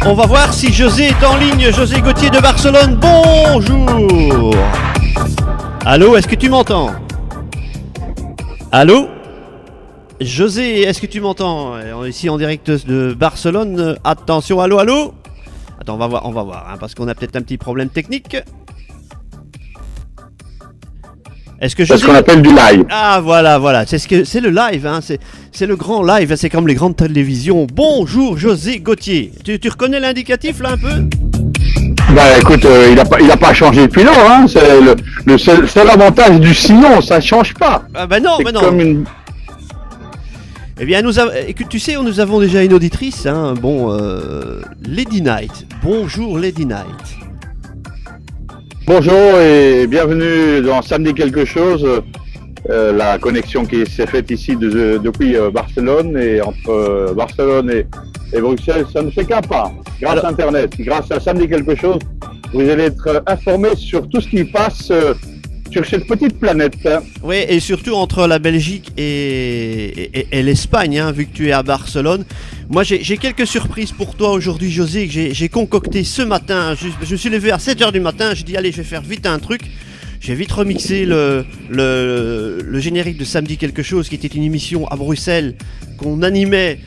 On va voir si José est en ligne. José Gauthier de Barcelone, bonjour. Allô, est-ce que tu m'entends? Allô? José, est-ce que tu m'entends? On est ici en direct de Barcelone. Attention, allô, allô? Attends, on va voir, hein, parce qu'on a peut-être un petit problème technique. Est-ce que José... C'est ce qu'on appelle du live. Ah voilà, c'est le live, hein, c'est le grand live, c'est comme les grandes télévisions. Bonjour José Gauthier. Tu reconnais l'indicatif là un peu? Bah écoute, il a pas changé depuis lors, hein. C'est le seul avantage du sillon, ça change pas. Ah bah non, c'est bah non. Comme une... Eh bien écoute, tu sais, nous avons déjà une auditrice, hein, Lady Night. Bonjour Lady Night. Bonjour et bienvenue dans Samedi quelque chose, la connexion qui s'est faite ici depuis Barcelone, et entre Barcelone et Bruxelles, ça ne fait qu'un pas. Grâce à Internet, grâce à Samedi quelque chose, vous allez être informés sur tout ce qui passe sur cette petite planète. Oui, et surtout entre la Belgique et l'Espagne, hein, vu que tu es à Barcelone. Moi, j'ai quelques surprises pour toi aujourd'hui, José, que j'ai concocté ce matin. Je me suis levé à 7h du matin, je dis allez, je vais faire vite un truc. J'ai vite remixé le générique de Samedi quelque chose, qui était une émission à Bruxelles qu'on animait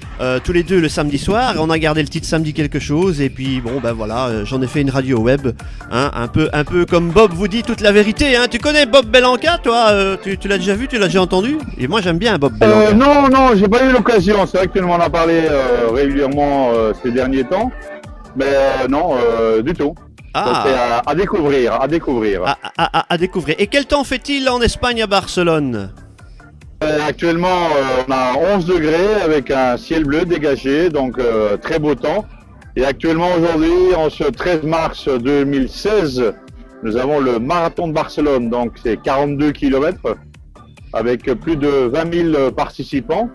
tous les deux le samedi soir. Et on a gardé le titre Samedi quelque chose, et puis bon ben voilà, j'en ai fait une radio web, hein, un peu comme Bob vous dit toute la vérité, hein. Tu connais Bob Belanca, toi? Tu l'as déjà vu, tu l'as déjà entendu? Et moi j'aime bien Bob Belanca. Non, j'ai pas eu l'occasion. C'est vrai que tu m'en as parlé régulièrement ces derniers temps, mais non, du tout. Ah. C'est à découvrir. À découvrir. Et quel temps fait-il en Espagne, à Barcelone? Actuellement, on a 11 degrés avec un ciel bleu dégagé, donc très beau temps. Et actuellement, aujourd'hui, en ce 13 mars 2016, nous avons le marathon de Barcelone, donc c'est 42 km avec plus de 20 000 participants.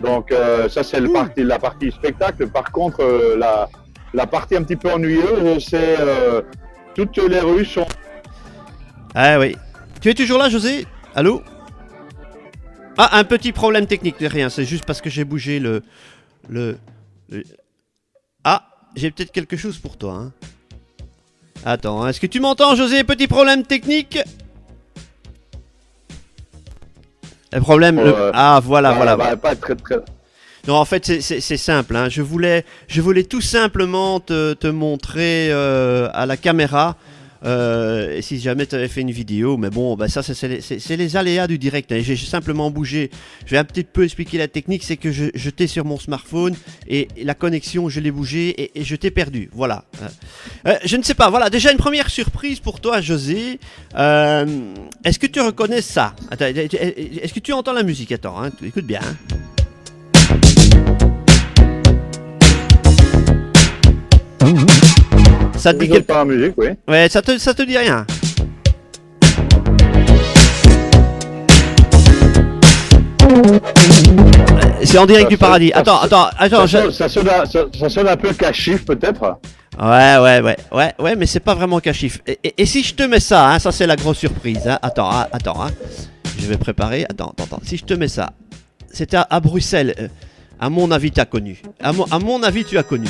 Donc ça, c'est la partie spectacle. Par contre, la partie un petit peu ennuyeuse, c'est toutes les rues sont... Ah oui. Tu es toujours là, José? Allô? Ah, un petit problème technique, rien, c'est juste parce que j'ai bougé le... Ah, j'ai peut-être quelque chose pour toi, hein. Attends, est-ce que tu m'entends, José? Petit problème technique. Le problème... Ah, voilà. Pas très... Non, en fait, c'est simple, hein. Je voulais tout simplement te montrer à la caméra, si jamais tu avais fait une vidéo, mais bon, bah ça, c'est les aléas du direct, hein. J'ai simplement bougé. Je vais un petit peu expliquer la technique, c'est que j'étais sur mon smartphone et la connexion, je l'ai bougé et je t'ai perdu. Voilà. Je ne sais pas, voilà, déjà une première surprise pour toi, José. Est-ce que tu reconnais ça? Attends, est-ce que tu entends la musique? Attends, hein, écoute bien, hein. Ça te dit quelque... pas la musique, oui. Ouais, ça te dit rien. C'est en direct du paradis. Attends. Ça sonne un peu cachif, peut-être. Ouais, mais c'est pas vraiment cachif. Et si je te mets ça, hein, ça c'est la grosse surprise, hein. Attends, hein. Je vais préparer. Attends. Si je te mets ça, c'était à Bruxelles. À mon avis, tu as connu. À mon avis, tu as connu.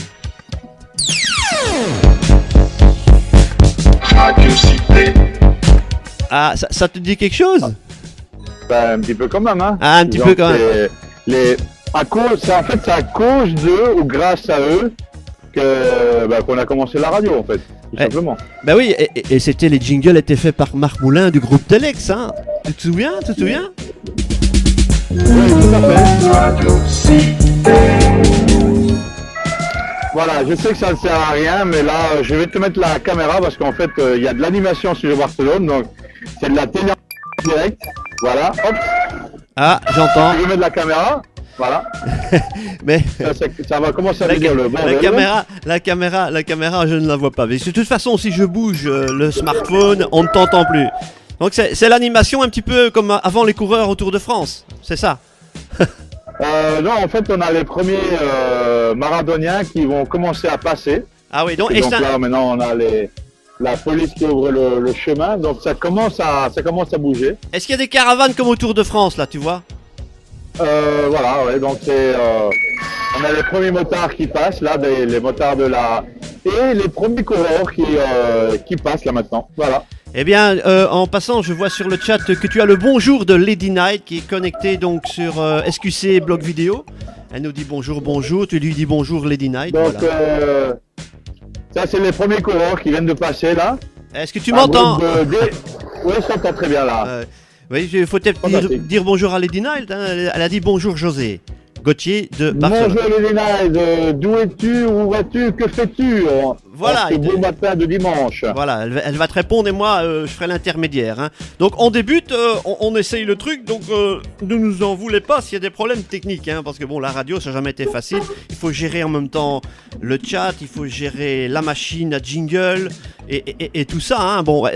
Ah, ça te dit quelque chose? Ben, un petit peu quand même, hein. Ah, un petit peu quand même. C'est à cause d'eux ou grâce à eux qu'on a commencé la radio, en fait, tout simplement. Ben oui, et c'était, les jingles étaient faits par Marc Moulin du groupe Telex, hein. Tu te souviens? Oui, tout à fait. Voilà, je sais que ça ne sert à rien, mais là, je vais te mettre la caméra parce qu'en fait, il y a de l'animation sur Barcelone, donc c'est de la télé en direct. Voilà, hop. Ah, j'entends. Je vais mettre la caméra, voilà. Mais ça va commencer à devenir le bordel. La caméra, je ne la vois pas. Mais de toute façon, si je bouge le smartphone, on ne t'entend plus. Donc c'est l'animation un petit peu comme avant les coureurs au Tour de France, c'est ça? Non, en fait, on a les premiers marathoniens qui vont commencer à passer. Ah oui, donc, Et donc là, maintenant, on a la police qui ouvre le chemin. Donc ça commence à bouger. est-ce qu'il y a des caravanes comme au Tour de France, là, tu vois? Voilà, ouais, donc on a les premiers motards qui passent, là, les motards et les premiers coureurs qui passent là maintenant. Voilà. Eh bien, en passant, je vois sur le chat que tu as le bonjour de Lady Night qui est connecté donc sur SQC Blog Vidéo. Elle nous dit bonjour, bonjour. Tu lui dis bonjour Lady Night. Donc voilà. ça, c'est les premiers coureurs qui viennent de passer là. Est-ce que tu m'entends? Oui, je t'entends très bien là. Oui, il faut peut-être dire bonjour à Lady Night. Hein. Elle a dit bonjour José Gauthier de Barcelone. Bonjour Lady Night, d'où es-tu, où vas-tu, que fais-tu? Voilà. Ce beau matin de dimanche. Voilà, elle va te répondre et moi je ferai l'intermédiaire. Hein. Donc on débute, on essaye le truc, donc ne nous en voulez pas s'il y a des problèmes techniques, hein, parce que bon, la radio ça n'a jamais été facile. Il faut gérer en même temps le chat, il faut gérer la machine à jingle et tout ça. Hein. Bon,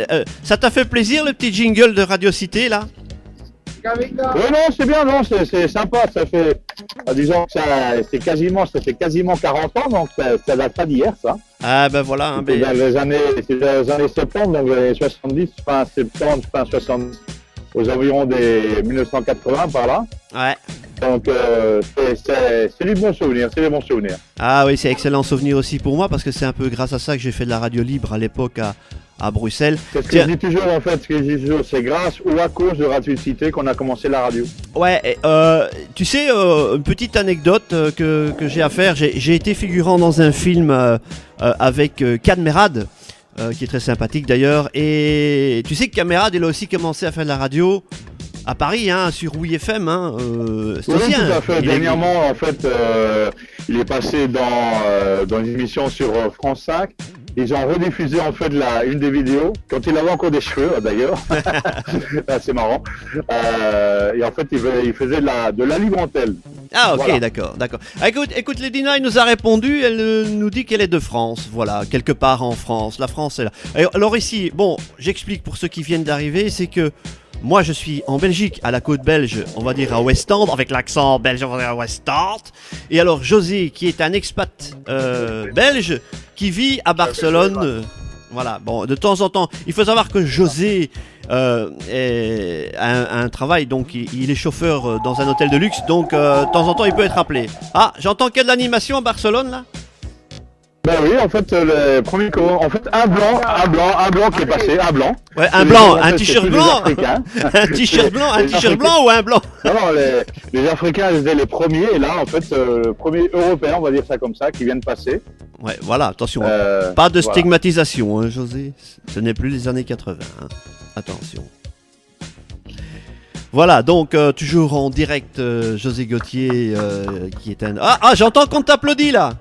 ça t'a fait plaisir le petit jingle de Radio Cité là? Oui, non, c'est bien, non, c'est sympa, ça fait, disons que ça fait quasiment 40 ans, donc ça date pas d'hier, ça. Ah ben voilà. Hein, c'est dans les années 70, donc les 70, fin 70, fin 70, aux environs des 1980 par là. Ouais. Donc c'est du bon souvenir, c'est des bons souvenirs. Ah oui, c'est excellent souvenir aussi pour moi, parce que c'est un peu grâce à ça que j'ai fait de la radio libre à l'époque à Bruxelles. C'est ce que je dis toujours en fait, c'est grâce ou à cause de Radio Cité qu'on a commencé la radio. Ouais, tu sais, une petite anecdote que j'ai à faire, j'ai été figurant dans un film avec Cadmerade, qui est très sympathique d'ailleurs, et tu sais que Cadmerade, il a aussi commencé à faire de la radio à Paris, hein, sur Oui FM, hein, c'est oui, tout à fait. Dernièrement, en fait, il est passé dans une émission sur France 5. Ils ont rediffusé en fait une des vidéos quand il avait encore des cheveux d'ailleurs. C'est marrant. Et en fait, il faisait de la libre antenne. Ah ok, voilà. d'accord. Écoute, Lady Night nous a répondu. Elle nous dit qu'elle est de France. Voilà, quelque part en France. La France est là. Alors ici, bon, j'explique pour ceux qui viennent d'arriver, c'est que moi, je suis en Belgique, à la côte belge, on va dire à Westend, avec l'accent belge, on va dire à Westend. Et alors, José, qui est un expat belge, qui vit à Barcelone. Voilà, bon, de temps en temps, il faut savoir que José a un travail, donc il est chauffeur dans un hôtel de luxe, donc de temps en temps, il peut être appelé. Ah, j'entends qu'il y a de l'animation à Barcelone, là? Ben oui, en fait, le premier en fait, un blanc qui est passé, un blanc. Ouais, un blanc, un t-shirt blanc. Un t-shirt blanc ou un blanc? Non, les Africains étaient les premiers, et là, en fait, le premier européen, on va dire ça comme ça, qui vient de passer. Ouais, voilà, attention, pas de stigmatisation, hein, José. Ce n'est plus les années 80, hein. Attention. Voilà, donc toujours en direct, José Gauthier, qui est un... Ah, j'entends qu'on t'applaudit là.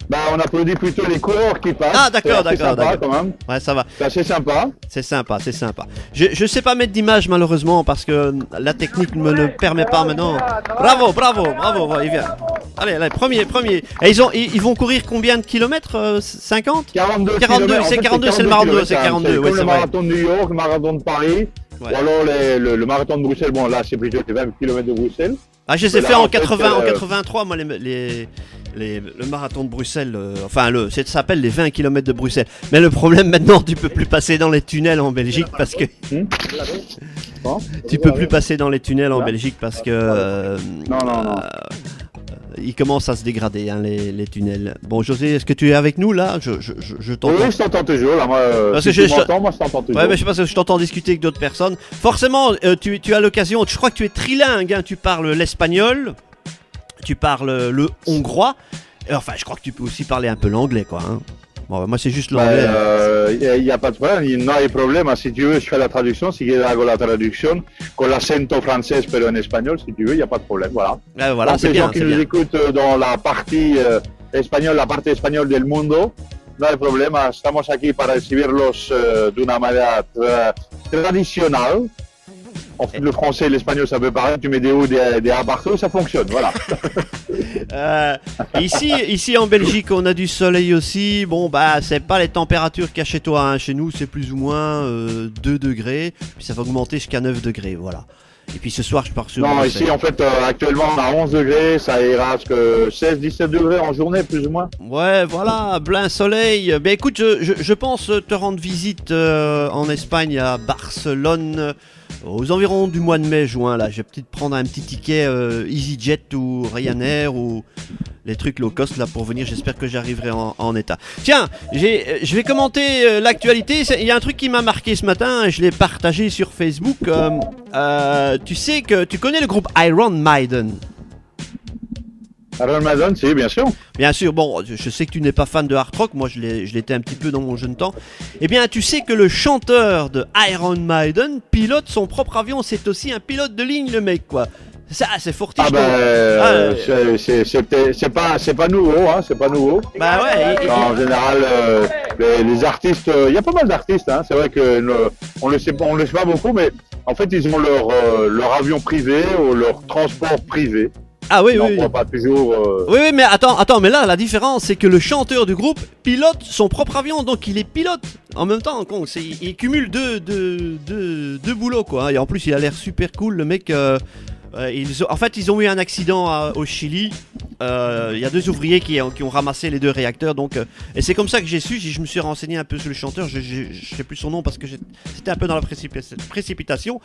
Bah, on applaudit plutôt les coureurs qui passent. Ah, d'accord. Quand même. Ouais, ça va. C'est assez sympa. C'est sympa. Je sais pas mettre d'image malheureusement parce que la technique me le permet pas maintenant. Bravo, il vient. Allez, premier. Et ils vont courir combien de kilomètres? 50? 42. C'est 42, c'est le marathon. C'est 42, ouais, c'est le marathon de New York, le marathon de Paris. Ouais. Ou alors le marathon de Bruxelles. Bon, là, c'est plutôt les 20 km de Bruxelles. Ah, je les ai fait en 83, moi, le marathon de Bruxelles, ça s'appelle les 20 km de Bruxelles. Mais le problème maintenant, tu peux plus passer dans les tunnels en Belgique parce que... tu peux plus passer dans les tunnels en Belgique parce que... Non. Ils commencent à se dégrader, hein, les tunnels. Bon, José, est-ce que tu es avec nous là? Je t'entends. Oui, je t'entends toujours. Là, moi, parce si que tu m'entends, moi je t'entends toujours. Ouais, mais je sais pas si je t'entends discuter avec d'autres personnes. Forcément, tu as l'occasion, je crois que tu es trilingue, hein, tu parles l'espagnol, tu parles le hongrois. Enfin, je crois que tu peux aussi parler un peu l'anglais, quoi. Hein. Bon, moi, c'est juste l'anglais. Il n'y a pas de problème, no hay problema. Si tu veux, je fais la traduction. Si quieres, hago la traduction con l'acento français, pero en espagnol. Si tu veux, il n'y a pas de problème. Voilà. Voilà, donc, c'est les bien. gens qui nous écoutent dans la partie espagnole, la parte espagnole del mundo, no hay problema. Estamos aquí para recibirlos de una manera tradicional. En fait, le français et l'espagnol, ça peut paraître, tu mets des hauts, des A partout, ça fonctionne, voilà. Ici en Belgique, on a du soleil aussi. Bon, bah, c'est pas les températures qu'il y a chez toi. Hein. Chez nous, c'est plus ou moins 2 degrés. Puis ça va augmenter jusqu'à 9 degrés. Voilà. Et puis ce soir, je pars sur. Non, ici, en fait, actuellement, on a 11 degrés. Ça ira jusqu'à 16-17 degrés en journée, plus ou moins. Ouais, voilà, plein soleil. Ben écoute, je pense te rendre visite en Espagne, à Barcelone, aux environs du mois de mai-juin. Là, je vais peut-être prendre un petit ticket EasyJet ou Ryanair ou les trucs low cost là pour venir. J'espère que j'arriverai en état. Tiens, je vais commenter l'actualité. Il y a un truc qui m'a marqué ce matin. Je l'ai partagé sur Facebook. Tu sais que tu connais le groupe Iron Maiden? Iron Maiden, si, bien sûr. Bien sûr, bon, je sais que tu n'es pas fan de hard rock, moi je l'étais un petit peu dans mon jeune temps. Eh bien, tu sais que le chanteur de Iron Maiden pilote son propre avion, c'est aussi un pilote de ligne, le mec, quoi. Ça, c'est fortiche. Ah ben, c'est pas nouveau, hein, c'est pas nouveau. Bah ouais. En général, les artistes, il y a pas mal d'artistes, hein. C'est vrai que on le sait pas beaucoup, mais en fait, ils ont leur avion privé ou leur transport privé. Ah oui, on oui. prend pas toujours. Oui, mais attends, mais là, la différence, c'est que le chanteur du groupe pilote son propre avion, donc il est pilote en même temps. Il cumule deux boulots, quoi. Et en plus, il a l'air super cool, le mec. En fait, ils ont eu un accident au Chili. Il y a 2 ouvriers qui ont ramassé les 2 réacteurs. Donc, et c'est comme ça que j'ai su. Je me suis renseigné un peu sur le chanteur. Je sais plus son nom parce que c'était un peu dans la précipitation.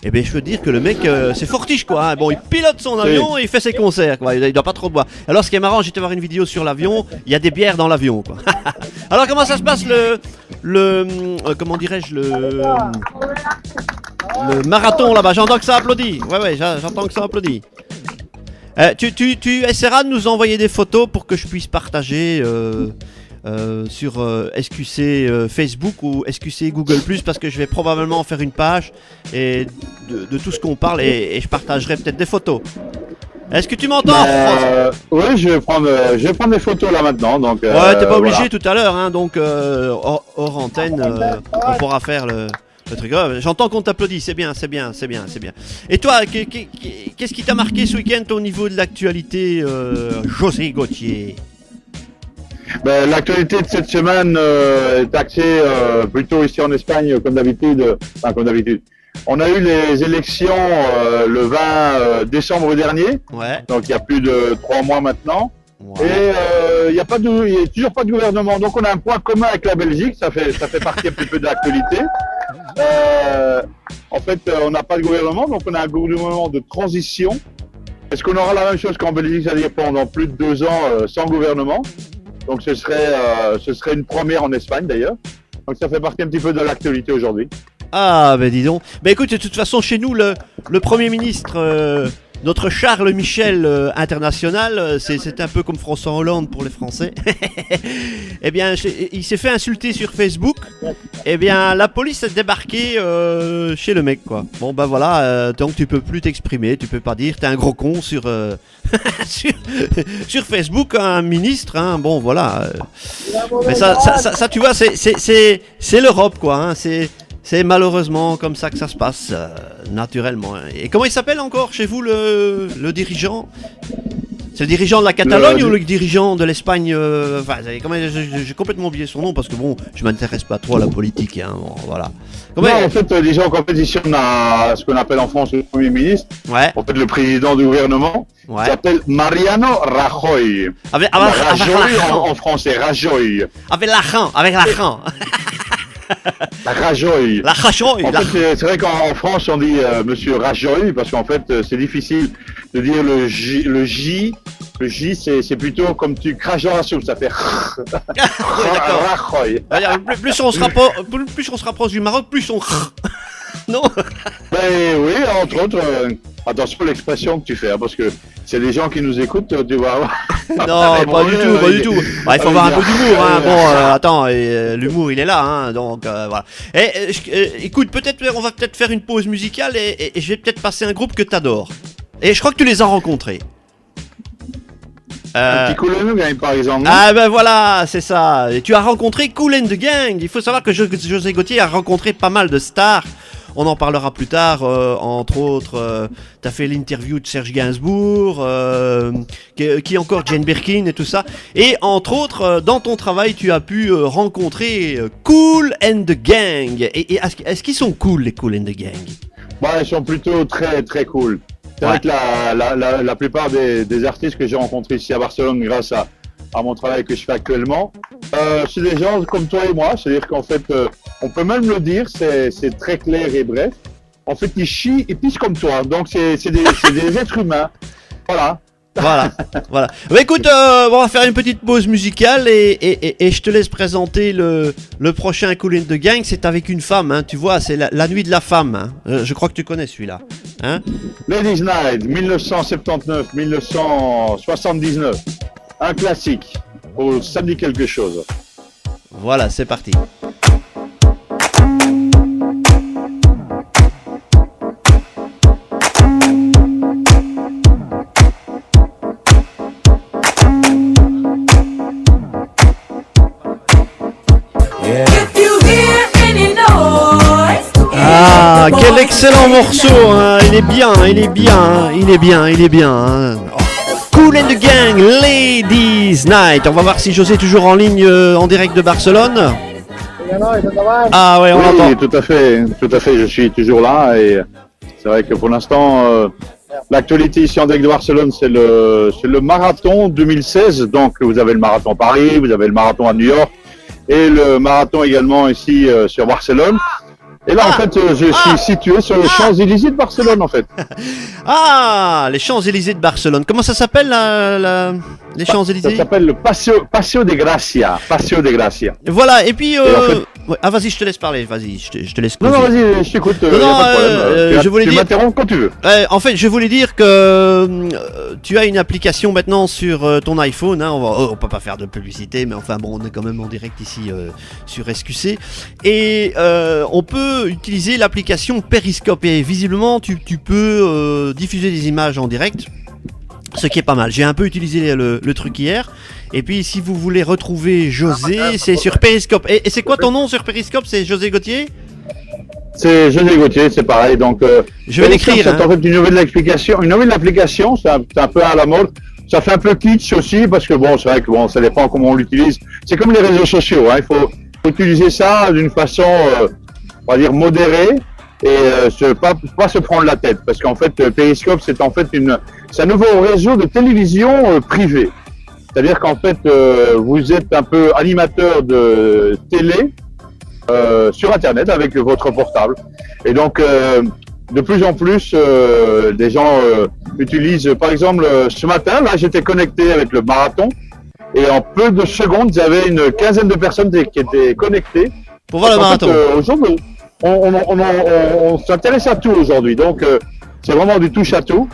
Et bien, je peux dire que le mec, c'est fortiche, quoi. Hein. Bon, il pilote son avion et il fait ses concerts, quoi. Il doit pas trop boire. Alors, ce qui est marrant, j'étais voir une vidéo sur l'avion. Il y a des bières dans l'avion, quoi. Alors, comment ça se passe comment dirais-je le marathon là-bas? J'entends que ça applaudit. Ouais, j'entends que ça applaudit. Tu essaieras de nous envoyer des photos pour que je puisse partager sur SQC Facebook ou SQC Google+, parce que je vais probablement faire une page et de tout ce qu'on parle et je partagerai peut-être des photos. Est-ce que tu m'entends? Oui, je vais prendre des photos là maintenant. Donc, ouais, t'es pas obligé voilà. tout à l'heure, hein, donc hors antenne, on pourra faire le truc. J'entends qu'on t'applaudit, c'est bien. Et toi, qu'est-ce qui t'a marqué ce week-end au niveau de l'actualité, José Gauthier? Ben, l'actualité de cette semaine est axée plutôt ici en Espagne, comme d'habitude. Enfin, comme d'habitude. On a eu les élections le 20 décembre dernier. Ouais. Donc il y a plus de 3 mois maintenant. Ouais. Et il n'y a toujours pas de gouvernement. Donc on a un point commun avec la Belgique. Ça fait partie un petit peu de l'actualité. En fait, on n'a pas de gouvernement, donc on a un gouvernement de transition. Est-ce qu'on aura la même chose qu'en Belgique, c'est-à-dire pendant plus de 2 ans sans gouvernement? Donc ce serait une première en Espagne d'ailleurs. Donc ça fait partie un petit peu de l'actualité aujourd'hui. Ah, ben dis donc. Ben écoute, de toute façon, chez nous, le Premier ministre, notre Charles Michel international, c'est un peu comme François Hollande pour les Français. Eh bien, il s'est fait insulter sur Facebook. Eh bien, la police a débarqué chez le mec, quoi. Bon, ben voilà, donc tu peux plus t'exprimer, tu peux pas dire t'es un gros con sur sur Facebook, un ministre, hein. Bon, voilà. Mais ça, tu vois, c'est l'Europe, quoi. Hein. C'est malheureusement comme ça que ça se passe, naturellement. Et comment il s'appelle encore chez vous, le dirigeant? C'est le dirigeant de la Catalogne ou le dirigeant de l'Espagne? Enfin, j'ai complètement oublié son nom parce que bon, je m'intéresse pas trop à la politique. Hein, bon, voilà. Non, en fait, disons qu'en fait, ici, on a ce qu'on appelle en France le Premier ministre. Ouais. En fait, le président du gouvernement. Ouais. Il s'appelle Mariano Rajoy. Rajoy en français, Rajoy. Avec l'argent. La Rajoy. La Rajoy. En fait, c'est vrai qu'en France, on dit Monsieur Rajoy parce qu'en fait, c'est difficile de dire le J. Le J, c'est plutôt comme tu craches dans la soupe, ça fait Rajoy. Plus on se rapproche du Maroc, plus on non. Ben oui, entre autres. Attention à l'expression que tu fais, hein, parce que c'est des gens qui nous écoutent, tu vois. Non, pas du tout. Bah, il faut avoir un peu d'humour, hein. Bon, attends, l'humour il est là, hein, donc voilà. Écoute, on va peut-être faire une pause musicale et je vais peut-être passer un groupe que t'adores. Et je crois que tu les as rencontrés. Un petit Kool and the Gang par exemple. Non, ah ben voilà, c'est ça. Et tu as rencontré Kool and the Gang. Il faut savoir que José Gauthier a rencontré pas mal de stars on en parlera plus tard. Entre autres, tu as fait l'interview de Serge Gainsbourg, qui encore Jane Birkin et tout ça. Et entre autres, dans ton travail, tu as pu rencontrer Kool and the Gang. Et est-ce qu'ils sont cool, les Kool and the Gang? Bah, ils sont plutôt très très cool. C'est vrai que la plupart des artistes que j'ai rencontrés ici à Barcelone grâce à mon travail que je fais actuellement, c'est des gens comme toi et moi. C'est-à-dire qu'en fait, on peut même le dire, c'est très clair et bref. En fait, ils chient, ils pissent comme toi. Donc, c'est des êtres humains. Voilà. Voilà. Bah, écoute, on va faire une petite pause musicale et je te laisse présenter le prochain Kool and the Gang. C'est avec une femme, hein, tu vois, c'est la nuit de la femme. Hein. Je crois que tu connais celui-là. Hein? Ladies Night, 1979. Un classique. Ça me dit quelque chose. Voilà, c'est parti. Ah, quel excellent morceau, hein. Il est bien. Hein. Kool and the Gang, Ladies Night. On va voir si José est toujours en ligne en direct de Barcelone. Ah ouais, on l'entend. Oui, tout à fait, je suis toujours là et c'est vrai que pour l'instant, l'actualité ici en direct de Barcelone, c'est le marathon 2016. Donc vous avez le marathon Paris, vous avez le marathon à New York et le marathon également ici sur Barcelone. Et là, en fait, je suis situé sur les Champs-Élysées de Barcelone, en fait. Ah, les Champs-Élysées de Barcelone. Comment ça s'appelle, les Champs-Élysées? Ça s'appelle le Paseo de Gracia. Voilà, et puis... en fait... Ah, vas-y, je te laisse parler. Vas-y, je te laisse. Non, vas-y, je t'écoute. Non, pas de problème. Tu m'interromps quand tu veux. En fait, je voulais dire que tu as une application maintenant sur ton iPhone. Hein, on peut pas faire de publicité, mais enfin bon, on est quand même en direct ici sur SQC. Et on peut utiliser l'application Periscope. Et visiblement, tu peux diffuser des images en direct. Ce qui est pas mal. J'ai un peu utilisé le truc hier. Et puis si vous voulez retrouver José, c'est sur Periscope. Et c'est quoi ton nom sur Periscope? C'est José Gauthier? C'est José Gauthier, c'est pareil. Donc je vais l'écrire. C'est en fait une nouvelle application. C'est un peu à la mode. Ça fait un peu kitsch aussi parce que bon, c'est vrai que bon, ça dépend comment on l'utilise. C'est comme les réseaux sociaux. Hein. Il faut utiliser ça d'une façon, on va dire modérée. Et pas se prendre la tête parce qu'en fait Periscope c'est en fait c'est un nouveau réseau de télévision privé, c'est-à-dire qu'en fait vous êtes un peu animateur de télé sur internet avec votre portable et donc de plus en plus des gens utilisent, par exemple ce matin là j'étais connecté avec le marathon et en peu de secondes il y avait une quinzaine de personnes qui étaient connectées pour voir le marathon. Aujourd'hui on s'intéresse à tout aujourd'hui, donc c'est vraiment du touche à tout.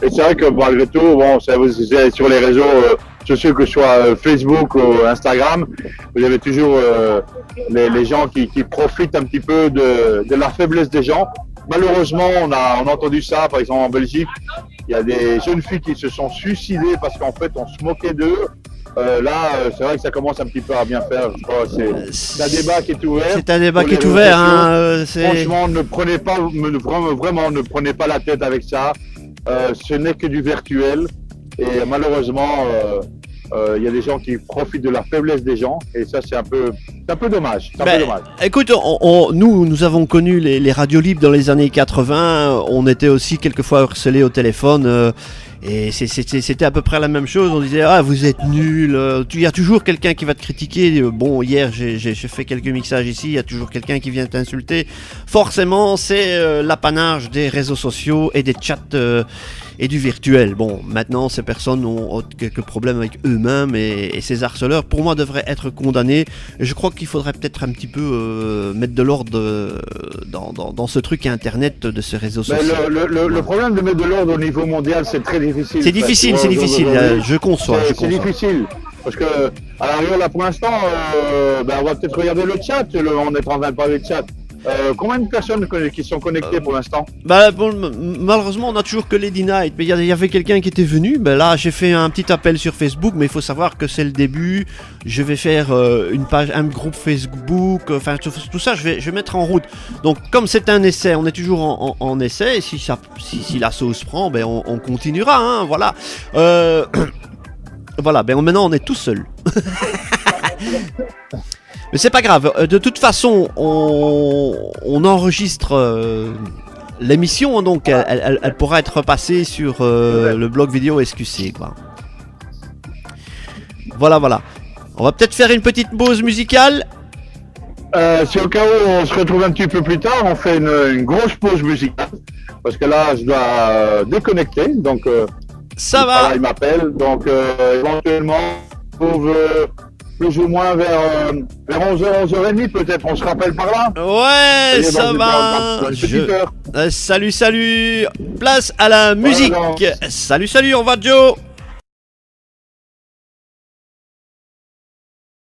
Et c'est vrai que malgré tout, bon, c'est sur les réseaux sociaux, que ce soit Facebook ou Instagram, vous avez toujours les gens qui profitent un petit peu de la faiblesse des gens. Malheureusement, on a entendu ça, par exemple en Belgique, il y a des jeunes filles qui se sont suicidées parce qu'en fait on se moquait d'eux. C'est vrai que ça commence un petit peu à bien faire. Je crois c'est un débat qui est ouvert. C'est un débat qui est ouvert. Franchement, ne prenez pas la tête avec ça. Ce n'est que du virtuel. Et malheureusement, il y a des gens qui profitent de la faiblesse des gens. Et ça, c'est un peu dommage. Écoute, nous avons connu les radios libres dans les années 80. On était aussi quelquefois harcelés au téléphone. Et c'était à peu près la même chose. On disait vous êtes nuls. Il y a toujours quelqu'un qui va te critiquer. Bon, hier j'ai fait quelques mixages ici. Il y a toujours quelqu'un qui vient t'insulter. Forcément, c'est l'apanage des réseaux sociaux et des chats et du virtuel. Bon, maintenant ces personnes ont quelques problèmes avec eux-mêmes et ces harceleurs, pour moi, devraient être condamnés. Et je crois qu'il faudrait peut-être un petit peu mettre de l'ordre dans ce truc internet de ces réseaux sociaux. Le problème de mettre de l'ordre au niveau mondial, c'est très difficile. C'est difficile, je conçois. C'est difficile, parce que à l'arrière là pour l'instant, on va peut-être regarder le chat, on est en train de parler de chat. Combien de personnes qui sont connectées pour l'instant? Bah, bon, malheureusement, on a toujours que Lady Night. Mais il y avait quelqu'un qui était venu. Ben là, j'ai fait un petit appel sur Facebook, mais il faut savoir que c'est le début. Je vais faire une page, un groupe Facebook. Enfin, tout ça, je vais mettre en route. Donc, comme c'est un essai, on est toujours en essai. Et si la sauce prend, ben on continuera. Hein, voilà. Voilà. Ben maintenant, on est tout seul. Mais c'est pas grave, de toute façon, on enregistre l'émission, donc elle pourra être repassée sur le blog vidéo SQC, quoi. Voilà. On va peut-être faire une petite pause musicale. Si au cas où on se retrouve un petit peu plus tard, on fait une grosse pause musicale. Parce que là, je dois déconnecter, donc ça va. Voilà, il m'appelle, donc éventuellement, on trouve... plus ou moins vers 11h, 11h30 peut-être, on se rappelle par là. Ouais, ça va. Salut. Place à la musique. Salut, au revoir Joe.